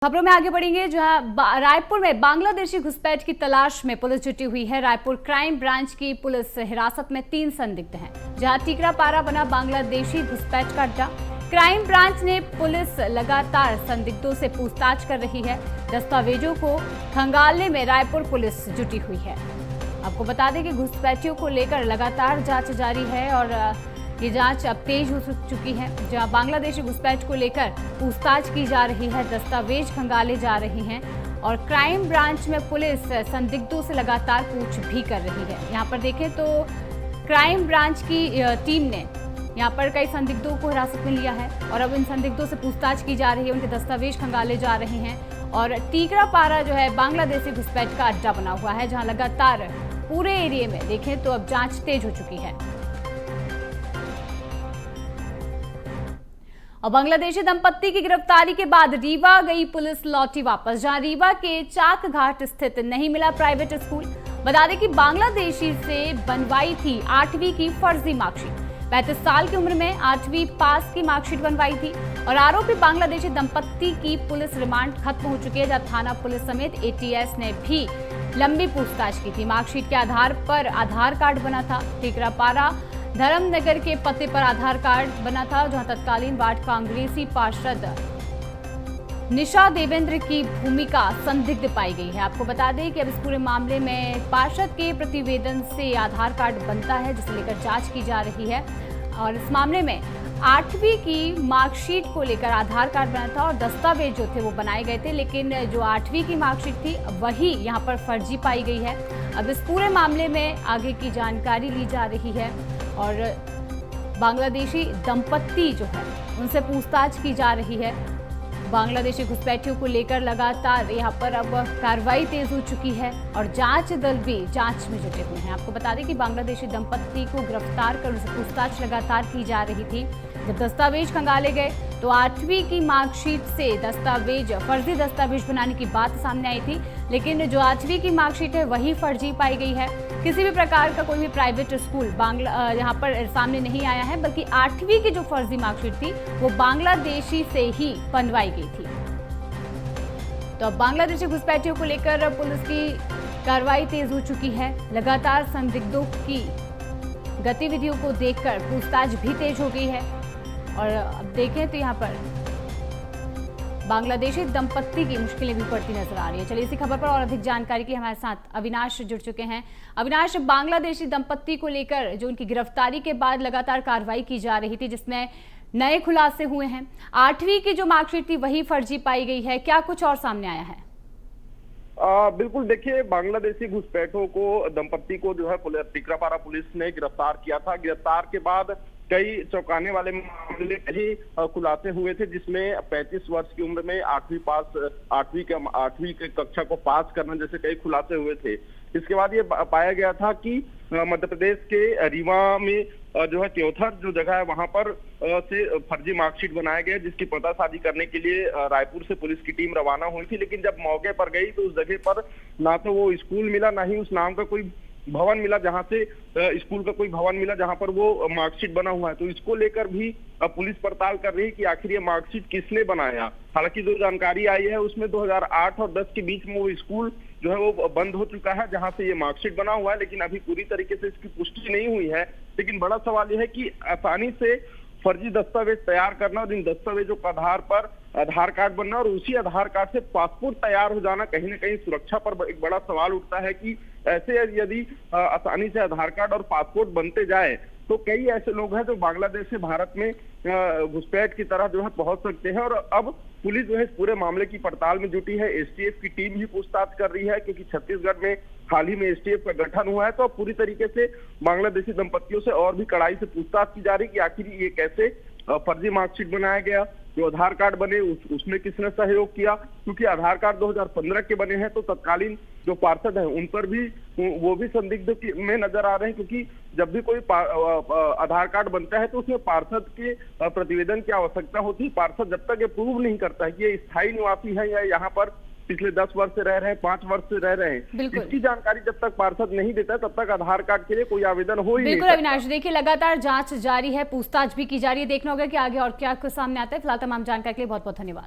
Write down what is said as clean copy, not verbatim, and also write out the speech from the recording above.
खबरों में आगे बढ़ेंगे, जहां रायपुर में बांग्लादेशी घुसपैठ की तलाश में पुलिस जुटी हुई है। रायपुर क्राइम ब्रांच की पुलिस हिरासत में 3 संदिग्ध हैं, जहां टीकरापारा बना बांग्लादेशी घुसपैठ का अड्डा। क्राइम ब्रांच ने पुलिस लगातार संदिग्धों से पूछताछ कर रही है। दस्तावेजों को खंगालने में रायपुर पुलिस जुटी हुई है। आपको बता दें कि घुसपैठियों को लेकर लगातार जांच जारी है और ये जांच अब तेज हो चुकी है, जहां बांग्लादेशी घुसपैठ को लेकर पूछताछ की जा रही है, दस्तावेज खंगाले जा रहे हैं और क्राइम ब्रांच में पुलिस संदिग्धों से लगातार पूछ भी कर रही है। यहाँ पर देखें तो क्राइम ब्रांच की टीम ने यहाँ पर कई संदिग्धों को हिरासत में लिया है और अब इन संदिग्धों से पूछताछ की जा रही है, उनके दस्तावेज खंगाले जा रहे हैं। और टीकरापारा जो है बांग्लादेशी घुसपैठ का अड्डा बना हुआ है, जहाँ लगातार पूरे एरिया में देखें तो अब जाँच तेज हो चुकी है। और बांग्लादेशी दंपत्ति की गिरफ्तारी के बाद रीवा गई पुलिस लौटी वापस, जहां रीवा के चाक घाट स्थित नहीं मिला प्राइवेट स्कूल। बता दें कि बांग्लादेशी से बनवाई थी 8वीं की फर्जी मार्कशीट। 35 साल की उम्र में 8वीं पास की मार्कशीट बनवाई थी और आरोपी बांग्लादेशी दंपत्ति की पुलिस रिमांड खत्म हो चुकी है, जहां थाना पुलिस समेत एटीएस ने भी लंबी पूछताछ की थी। मार्कशीट के आधार पर आधार कार्ड बना था। टीकरापारा धर्मनगर के पते पर आधार कार्ड बना था, जहां तत्कालीन वार्ड कांग्रेसी पार्षद निशा देवेंद्र की भूमिका संदिग्ध पाई गई है। आपको बता दें कि अब इस पूरे मामले में पार्षद के प्रतिवेदन से आधार कार्ड बनता है, जिसे लेकर जांच की जा रही है। और इस मामले में 8वीं की मार्कशीट को लेकर आधार कार्ड बना था और दस्तावेज जो थे वो बनाए गए थे, लेकिन जो 8वीं की मार्कशीट थी वही यहाँ पर फर्जी पाई गई है। अब इस पूरे मामले में आगे की जानकारी ली जा रही है और बांग्लादेशी दंपत्ति जो है उनसे पूछताछ की जा रही है। बांग्लादेशी घुसपैठियों को लेकर लगातार यहाँ पर अब कार्रवाई तेज हो चुकी है और जांच दल भी जांच में जुटे हुए हैं। आपको बता दें कि बांग्लादेशी दंपत्ति को गिरफ्तार कर उनसे पूछताछ लगातार की जा रही थी। जब दस्तावेज खंगाले गए तो 8वीं की मार्कशीट से फर्जी दस्तावेज बनाने की बात सामने आई थी, लेकिन जो 8वीं की मार्कशीट है वही फर्जी पाई गई है। किसी भी प्रकार का कोई भी प्राइवेट स्कूल यहाँ पर सामने नहीं आया है, बल्कि 8वीं की जो फर्जी मार्कशीट थी वो बांग्लादेशी से ही बनवाई गई थी। तो अब बांग्लादेशी घुसपैठियों को लेकर पुलिस की कार्रवाई तेज हो चुकी है। लगातार संदिग्धों की गतिविधियों को देखकर पूछताछ भी तेज हो गई है और अब देखें तो यहाँ पर बांग्लादेशी दंपत्ति की मुश्किलें भी बढ़ती नजर आ रही है। चलिए इसी खबर पर और अधिक जानकारी के हमारे साथ अविनाश जुड़ चुके हैं। अविनाश, बांग्लादेशी दंपत्ति को लेकर जो उनकी गिरफ्तारी के बाद लगातार कार्रवाई की जा रही थी, जिसमें नए खुलासे हुए हैं, 8वीं की जो मार्कशीट थी वही फर्जी पाई गई है, क्या कुछ और सामने आया है? बिल्कुल, देखिए, बांग्लादेशी घुसपैठों को दंपत्ति को जो है टीकरापारा पुलिस ने गिरफ्तार किया था। गिरफ्तार के बाद कई चौंकाने वाले मामले कई खुलासे हुए थे, जिसमें 35 वर्ष की उम्र में 8वीं के कक्षा को पास करना जैसे कई खुलासे हुए थे। इसके बाद ये पाया गया था कि मध्य प्रदेश के रीवा में जो है त्योथर जो जगह है वहां पर से फर्जी मार्कशीट बनाया गया, जिसकी पतासाजी करने के लिए रायपुर से पुलिस की टीम रवाना हुई थी। लेकिन जब मौके पर गई तो उस जगह पर ना तो वो स्कूल मिला, ना ही उस नाम का कोई भवन मिला, जहां से स्कूल का कोई भवन मिला जहां पर वो मार्कशीट बना हुआ है। तो इसको लेकर भी पुलिस पड़ताल कर रही है कि आखिर ये मार्कशीट किसने बनाया। हालांकि जो जानकारी आई है उसमें 2008 और 10 के बीच में वो स्कूल जो है वो बंद हो चुका है, जहां से ये मार्कशीट बना हुआ है, लेकिन अभी पूरी तरीके से इसकी पुष्टि नहीं हुई है। लेकिन बड़ा सवाल यह है कि आसानी से फर्जी दस्तावेज तैयार करना और इन दस्तावेजों के आधार पर आधार कार्ड बनना और उसी आधार कार्ड से पासपोर्ट तैयार हो जाना, कहीं ना कहीं सुरक्षा पर एक बड़ा सवाल उठता है कि ऐसे यदि आसानी से आधार कार्ड और पासपोर्ट बनते जाए तो कई ऐसे लोग हैं जो बांग्लादेश से भारत में घुसपैठ की तरह जो है पहुंच सकते हैं। और अब पुलिस जो है इस पूरे मामले की पड़ताल में जुटी है। एसटीएफ की टीम भी पूछताछ कर रही है, क्योंकि छत्तीसगढ़ में हाल ही में एसटीएफ का गठन हुआ है। तो अब पूरी तरीके से बांग्लादेशी दंपतियों से और भी कड़ाई से पूछताछ की जा रही है कि आखिर ये कैसे फर्जी मार्कशीट बनाया गया, जो आधार कार्ड बने उसमें किसने सहयोग किया, क्योंकि आधार कार्ड 2015 के बने हैं। तो तत्कालीन जो पार्षद हैं उन पर भी वो भी संदिग्ध में नजर आ रहे हैं, क्योंकि जब भी कोई आधार कार्ड बनता है तो उसमें पार्षद के प्रतिवेदन की आवश्यकता होती है। पार्षद जब तक ये प्रूव नहीं करता है कि ये स्थायी निवासी है या यहाँ पर पिछले 10 वर्ष से रह रहे हैं, 5 वर्ष से रह रहे हैं, इसकी जानकारी जब तक पार्षद नहीं देता तब तक आधार कार्ड के लिए कोई आवेदन हो ही नहीं सकता। बिल्कुल अविनाश, देखिए लगातार जांच जारी है, पूछताछ भी की जा रही है, देखना होगा कि आगे और क्या कुछ सामने आता है। फिलहाल तमाम जानकारी के लिए बहुत बहुत धन्यवाद।